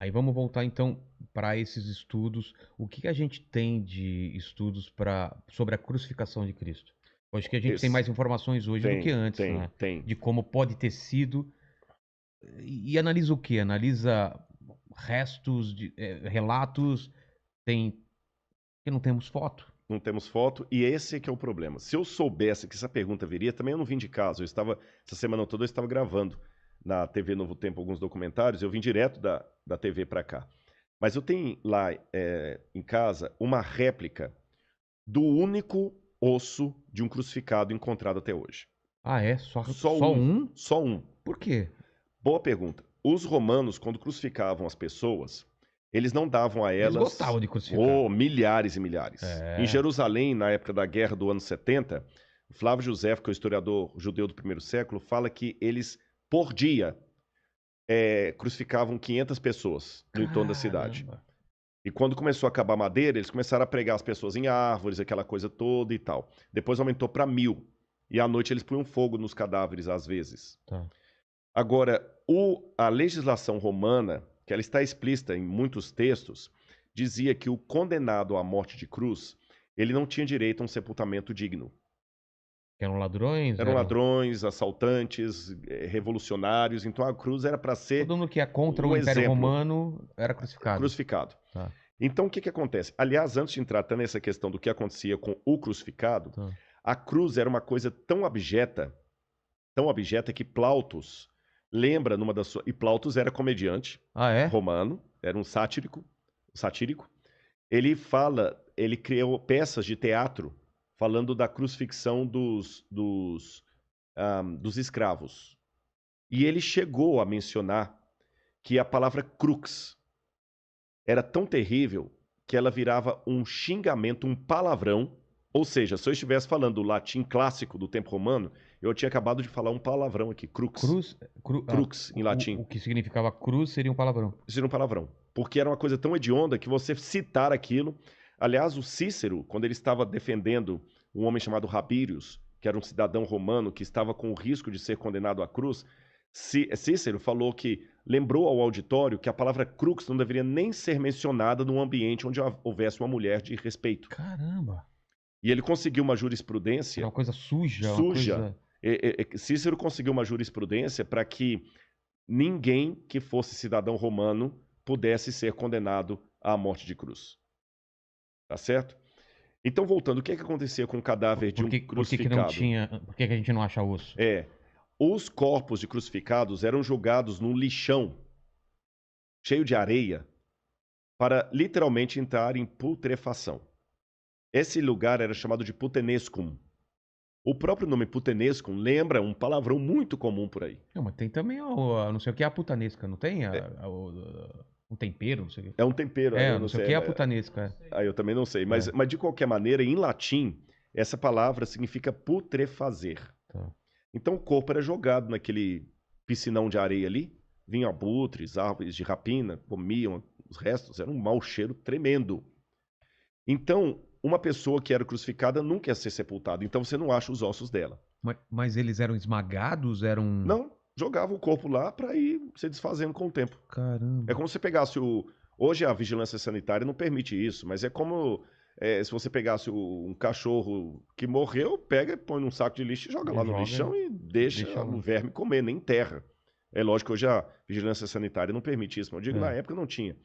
Aí vamos voltar então para esses estudos. O que que a gente tem de estudos sobre a crucificação de Cristo? Eu acho que a gente tem Esse, mais informações hoje do que antes, né? tem. De como pode ter sido. E analisa o quê? Analisa restos, relatos, tem. Que não temos foto. Não temos foto, e esse é que é o problema. Se eu soubesse que essa pergunta viria, também eu não vim de casa. Essa semana toda eu estava gravando na TV Novo Tempo alguns documentários, eu vim direto da TV para cá. Mas eu tenho lá em casa uma réplica do único osso de um crucificado encontrado até hoje. Ah, é? Só, Só só um, um? só um. Por quê? Boa pergunta. Os romanos, quando crucificavam as pessoas, eles não davam a Eles elas gostavam de crucificar. milhares e milhares. Em É. Jerusalém, na época da guerra do ano 70, Flávio José, que é o historiador judeu do primeiro século, fala que eles, por dia, crucificavam 500 pessoas no entorno da cidade. Caramba. E quando começou a acabar a madeira, eles começaram a pregar as pessoas em árvores, aquela coisa toda e tal. Depois aumentou para 1.000. E à noite eles punham fogo nos cadáveres, às vezes. Tá. Agora, a legislação romana, que ela está explícita em muitos textos, dizia que o condenado à morte de cruz, ele não tinha direito a um sepultamento digno. Eram ladrões? Eram ladrões, assaltantes, revolucionários, então a cruz era para Todo ser mundo que é contra o um Império exemplo Romano era crucificado. crucificado. Tá, Então, o que que acontece? Aliás, antes de entrar até nessa questão do que acontecia com o crucificado, tá. a cruz era uma coisa tão abjeta que Plautus lembra numa das suas... E Plautus era comediante Ah, é? romano, era um satírico. Ele criou peças de teatro falando da crucifixão dos escravos. E ele chegou a mencionar que a palavra crux era tão terrível que ela virava um xingamento, um palavrão. Ou seja, se eu estivesse falando o latim clássico do tempo romano, eu tinha acabado de falar um palavrão aqui, crux. Cruz, Crux, em latim. o que significava cruz seria um palavrão. Isso era um palavrão. Porque era uma coisa tão hedionda que você citar aquilo. Aliás, o Cícero, quando ele estava defendendo um homem chamado Rabírios, que era um cidadão romano que estava com o risco de ser condenado à cruz, Cícero falou que lembrou ao auditório que a palavra crux não deveria nem ser mencionada num ambiente onde houvesse uma mulher de respeito. Caramba. E ele conseguiu uma Era jurisprudência uma coisa suja, uma suja. coisa. Cícero conseguiu uma jurisprudência para que ninguém que fosse cidadão romano pudesse ser condenado à morte de cruz. Tá certo? Então, voltando, o que é que acontecia com o cadáver de um Por que não crucificado? tinha. Por que que a gente não acha osso? Os corpos de crucificados eram jogados num lixão cheio de areia para literalmente entrar em putrefação. Esse lugar era chamado de putenescum. O próprio nome putenescum lembra um palavrão muito comum por aí. Não, mas tem também não sei o que é a putanesca, não tem? Um tempero, não sei o que. É um tempero, aí eu Não não sei o sei. que é a putanesca. Aí eu também não sei. Mas, É, mas de qualquer maneira, em latim, essa palavra significa putrefazer. tá. Então o corpo era jogado naquele piscinão de areia ali, vinham abutres, árvores de rapina, comiam os restos, era um mau cheiro tremendo. Então, uma pessoa que era crucificada nunca ia ser sepultada, então você não acha os ossos dela. Mas eles eram esmagados? Eram. Não, jogava o corpo lá para ir se desfazendo com o tempo. É Caramba. como se pegasse o... Hoje a vigilância sanitária não permite isso, mas é como se você pegasse um cachorro que morreu, pega, põe num saco de lixo e joga lá no lixão e deixa o lá. verme comer, nem enterra. É lógico que hoje a vigilância sanitária não permite isso, mas eu digo, na É. época não tinha.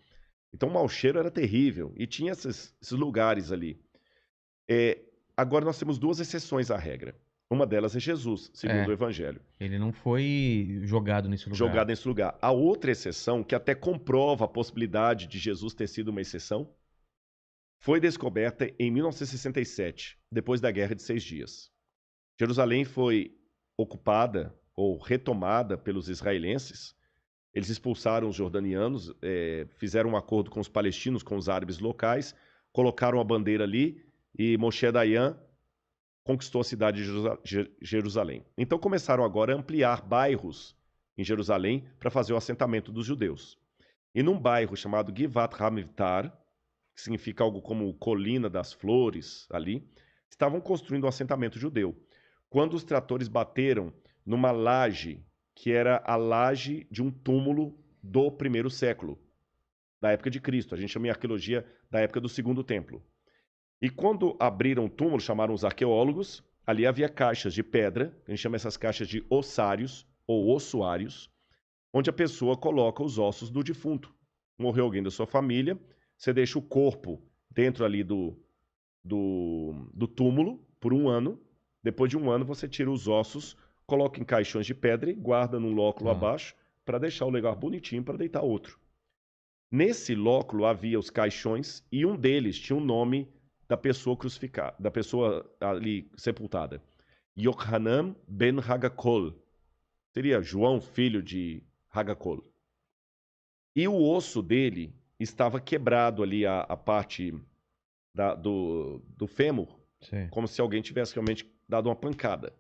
Então o mau cheiro era terrível e tinha esses lugares ali. Agora nós temos duas exceções à regra. Uma delas é Jesus, segundo o É. Evangelho, Ele não foi jogado nesse lugar. jogado nesse lugar. A outra exceção, que até comprova a possibilidade de Jesus ter sido uma exceção, foi descoberta em 1967, depois da Guerra de 6 Dias. Jerusalém foi ocupada ou retomada pelos israelenses. Eles expulsaram os jordanianos, fizeram um acordo com os palestinos, com os árabes locais, colocaram a bandeira ali e Moshe Dayan conquistou a cidade de Jerusalém. Então começaram agora a ampliar bairros em Jerusalém para fazer o assentamento dos judeus. E num bairro chamado Givat HaMivtar, que significa algo como Colina das Flores, ali, estavam construindo um assentamento judeu. Quando os tratores bateram numa laje, que era a laje de um túmulo do primeiro século. da época de Cristo. A gente chama em arqueologia da época do Segundo Templo. E quando abriram o túmulo, chamaram os arqueólogos, ali havia caixas de pedra, a gente chama essas caixas de ossários ou ossuários, onde a pessoa coloca os ossos do defunto. Morreu alguém da sua família, você deixa o corpo dentro ali do túmulo por 1 ano. Depois de 1 ano, você tira os ossos, coloca em caixões de pedra e guarda num lóculo abaixo para deixar o lugar bonitinho para deitar outro. Nesse lóculo havia os caixões e um deles tinha o nome da pessoa crucificada, da pessoa ali sepultada. Yochanan ben Hagakol. Seria João, filho de Hagakol. E o osso dele estava quebrado ali, a parte do fêmur, Sim. como se alguém tivesse realmente dado uma pancada.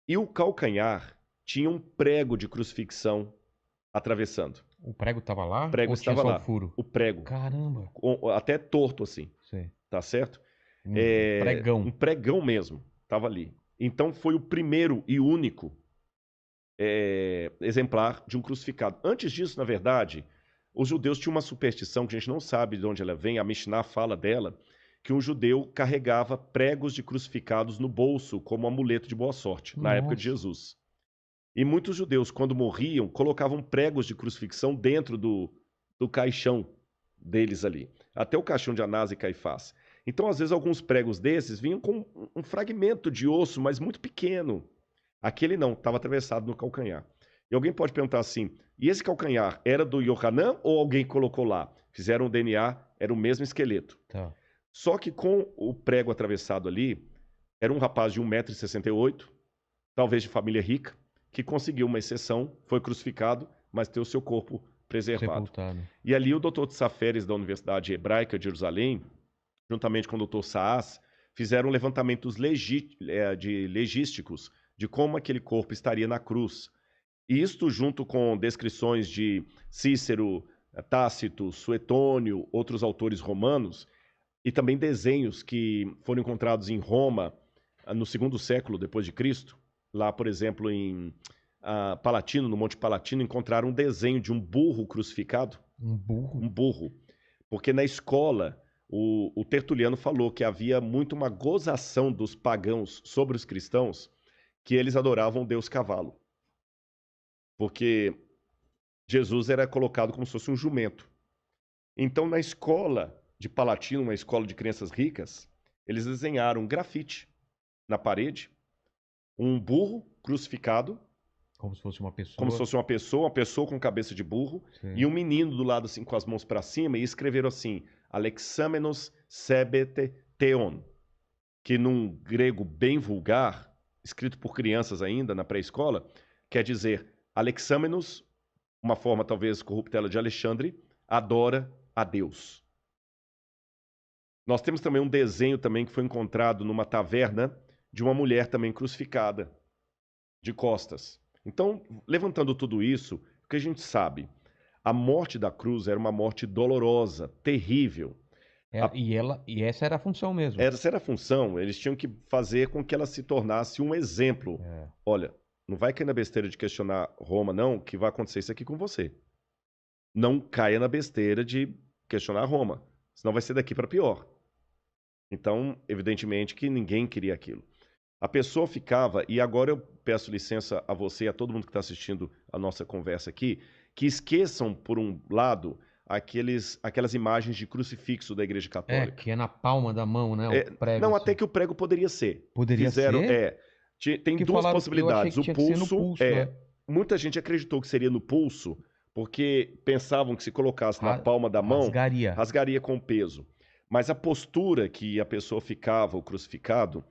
E o calcanhar tinha um prego de crucifixão atravessando. O prego estava lá? O prego ou estava tinha só lá. o furo? O prego. Caramba. Até torto assim. Sim. Tá certo? Pregão. Um pregão mesmo. Estava ali. Então foi o primeiro e único exemplar de um crucificado. Antes disso, na verdade, os judeus tinham uma superstição que a gente não sabe de onde ela vem, a Mishnah fala dela, que um judeu carregava pregos de crucificados no bolso como amuleto de boa sorte, na época de Jesus. E muitos judeus, quando morriam, colocavam pregos de crucifixão dentro do caixão deles ali. Até o caixão de Anás e Caifás. Então, às vezes, alguns pregos desses vinham com um fragmento de osso, mas muito pequeno. Aquele não, estava atravessado no calcanhar. E alguém pode perguntar assim, e esse calcanhar era do Yohanan ou alguém colocou lá? Fizeram o DNA, era o mesmo esqueleto. Tá. Só que com o prego atravessado ali, era um rapaz de 1,68 m, talvez de família rica, que conseguiu uma exceção, foi crucificado, mas teve o seu corpo preservado. Sepultado. E ali o Dr. Tsaferes, da Universidade Hebraica de Jerusalém, juntamente com o Dr. Saas, fizeram levantamentos legísticos de como aquele corpo estaria na cruz. E isto junto com descrições de Cícero, Tácito, Suetônio, outros autores romanos, e também desenhos que foram encontrados em Roma no 2º século depois de Cristo. Lá, por exemplo, em Palatino, no Monte Palatino, encontraram um desenho de um burro crucificado. Um burro? Um burro. Porque na escola, o Tertuliano falou que havia muito uma gozação dos pagãos sobre os cristãos, que eles adoravam o deus cavalo. Porque Jesus era colocado como se fosse um jumento. Então, na escola de Palatino, uma escola de crianças ricas, eles desenharam um grafite na parede, um burro crucificado, como se fosse uma pessoa. Como se fosse uma pessoa com cabeça de burro, Sim. E um menino do lado assim com as mãos para cima, e escreveram assim, Alexamenos sebete theon, que num grego bem vulgar, escrito por crianças ainda na pré-escola, quer dizer Alexamenos, uma forma talvez corruptela de Alexandre, adora a Deus. Nós temos também um desenho também que foi encontrado numa taverna de uma mulher também crucificada, de costas. Então, levantando tudo isso, o que a gente sabe? A morte da cruz era uma morte dolorosa, terrível. E essa era a função mesmo. Essa era a função, eles tinham que fazer com que ela se tornasse um exemplo. Olha, não vai cair na besteira de questionar Roma, não, que vai acontecer isso aqui com você. Não caia na besteira de questionar Roma, senão vai ser daqui para pior. Então, evidentemente que ninguém queria aquilo. A pessoa ficava, e agora eu peço licença a você e a todo mundo que está assistindo a nossa conversa aqui, que esqueçam, por um lado, aquelas imagens de crucifixo da Igreja Católica. Que é na palma da mão, né? O prego, não, assim. até que o prego poderia ser. Poderia ser? Tem duas possibilidades. Eu achei que tinha que ser no pulso, né? Muita gente acreditou que seria no pulso, porque pensavam que se colocasse na palma da mão, rasgaria com peso. Mas a postura que a pessoa ficava, o crucificado,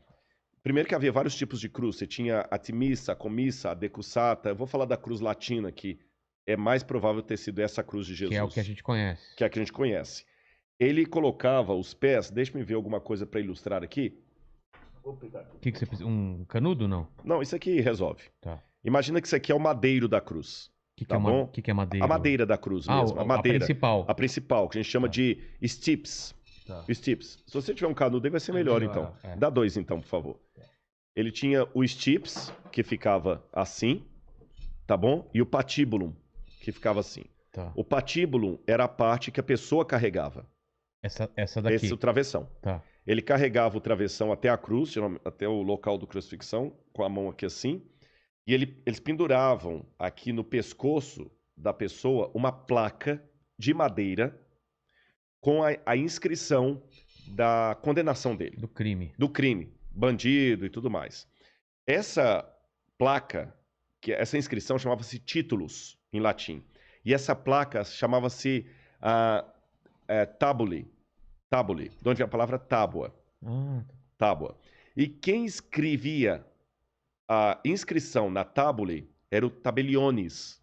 primeiro que havia vários tipos de cruz. Você tinha a timissa, a comissa, a decussata. Eu vou falar da cruz latina, que é mais provável ter sido essa cruz de Jesus. Que é o que a gente conhece. Que é a que a gente conhece. Ele colocava os pés... Deixa-me ver alguma coisa para ilustrar aqui. Vou pegar aqui. O que você precisa? Um canudo, não? Não, isso aqui resolve. Tá. Imagina que isso aqui é o madeiro da cruz. O que é madeira? A madeira da cruz mesmo. A madeira. A principal. A principal, que a gente chama de stips. Tá. Stips. Se você tiver um canudo aí, vai ser melhor, então. Dá 2, então, por favor. Ele tinha o stips, que ficava assim, tá bom? E o patibulum, que ficava assim. Tá. O patíbulo era a parte que a pessoa carregava. Essa daqui. Esse é o travessão. Tá. Ele carregava o travessão até a cruz, até o local do crucifixão, com a mão aqui assim. E eles penduravam aqui no pescoço da pessoa uma placa de madeira com a inscrição da condenação dele. Do crime. Do crime, bandido e tudo mais. Essa placa, essa inscrição chamava-se titulus, em latim. E essa placa chamava-se tabuli. Tabuli, de onde vem a palavra tábua. Tábua. E quem escrevia a inscrição na tabuli era o tabeliones.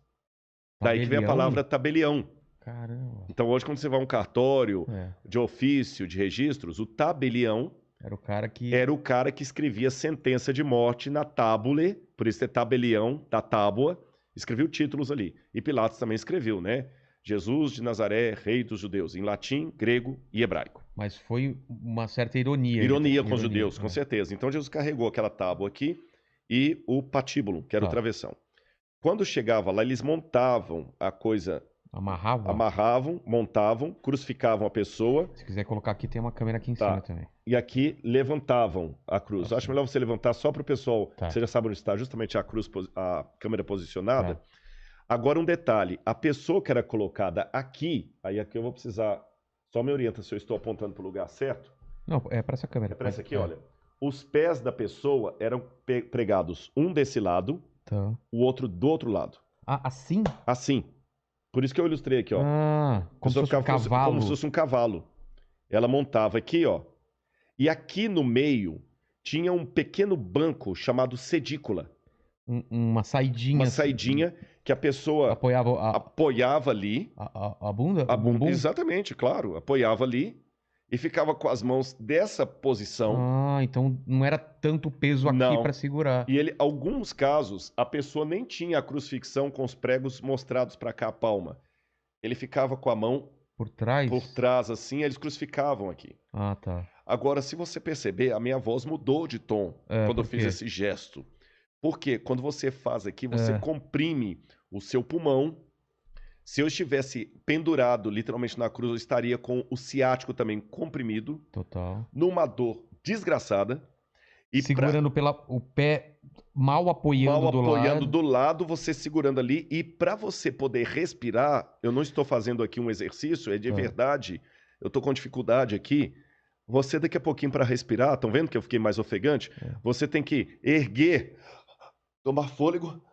Daí que vem a palavra tabelião. Caramba. Então hoje quando você vai a um cartório de ofício, de registros, o tabelião era o cara que escrevia sentença de morte na tábule, por isso é tabelião, da tábua, escreveu títulos ali. E Pilatos também escreveu, né? Jesus de Nazaré, rei dos judeus, em latim, grego e hebraico. Mas foi uma certa ironia. Ironia com os judeus, com certeza. Então Jesus carregou aquela tábua aqui e o patíbulo, que era o travessão. Quando chegava lá, eles montavam a coisa... Amarravam, montavam, crucificavam a pessoa. Se quiser colocar aqui, tem uma câmera aqui em cima também. E aqui levantavam a cruz. Acho melhor você levantar só para o pessoal, você já sabe onde está justamente a cruz, a câmera posicionada. Agora um detalhe, a pessoa que era colocada aqui, aí aqui eu vou precisar, só me orienta se eu estou apontando para o lugar certo. Não, é para essa câmera. É para essa aqui, olha. Os pés da pessoa eram pregados um desse lado, o outro do outro lado. Ah, assim? Assim. Por isso que eu ilustrei aqui, ó. Como se fosse um cavalo. Como se fosse um cavalo. Ela montava aqui, ó. E aqui no meio tinha um pequeno banco chamado sedícula. Uma saidinha. Uma saidinha que a pessoa apoiava ali. A bunda? A bunda, exatamente, claro. Apoiava ali e ficava com as mãos dessa posição. Então não era tanto peso aqui para segurar. E alguns casos, a pessoa nem tinha a crucifixão com os pregos mostrados para cá, a palma. Ele ficava com a mão por trás, assim, eles crucificavam aqui. Tá. Agora, se você perceber, a minha voz mudou de tom quando eu fiz esse gesto. Porque quando você faz aqui, você comprime o seu pulmão. Se eu estivesse pendurado literalmente na cruz, eu estaria com o ciático também comprimido. Total. Numa dor desgraçada. E segurando o pé mal apoiando do lado, você segurando ali. E para você poder respirar, eu não estou fazendo aqui um exercício, é de verdade. Eu estou com dificuldade aqui. Você daqui a pouquinho para respirar, estão vendo que eu fiquei mais ofegante? Você tem que erguer... Tomar fôlego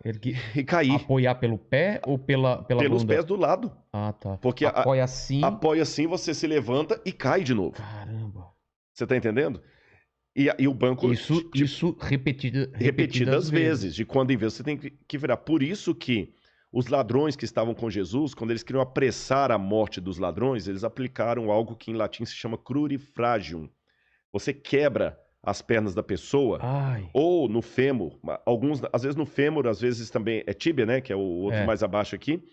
e cair. Apoiar pelo pé ou pela Pelos bunda? pés do lado. Tá. Porque apoia assim. Apoia assim, você se levanta e cai de novo. Caramba. Você tá entendendo? E o banco... Isso repetidas vezes. De quando em vez você tem que virar. Por isso que os ladrões que estavam com Jesus, quando eles queriam apressar a morte dos ladrões, eles aplicaram algo que em latim se chama crurifragium. Você quebra as pernas da pessoa, ou no fêmur, às vezes no fêmur, às vezes também é tíbia, né, que é o outro mais abaixo aqui.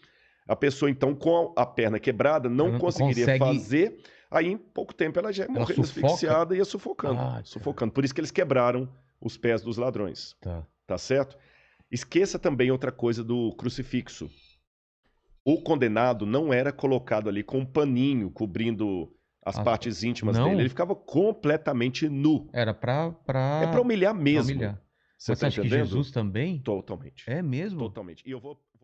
A pessoa, então, com a perna quebrada, não conseguiria fazer, aí em pouco tempo ela já ia morrendo asfixiada e ia sufocando. Sufocando. Por isso que eles quebraram os pés dos ladrões. Tá certo? Esqueça também outra coisa do crucifixo. O condenado não era colocado ali com um paninho cobrindo as partes íntimas dele. Ele ficava completamente nu. Era pra... É pra humilhar mesmo. Você acha que Jesus também? Totalmente. É mesmo? Totalmente. E eu vou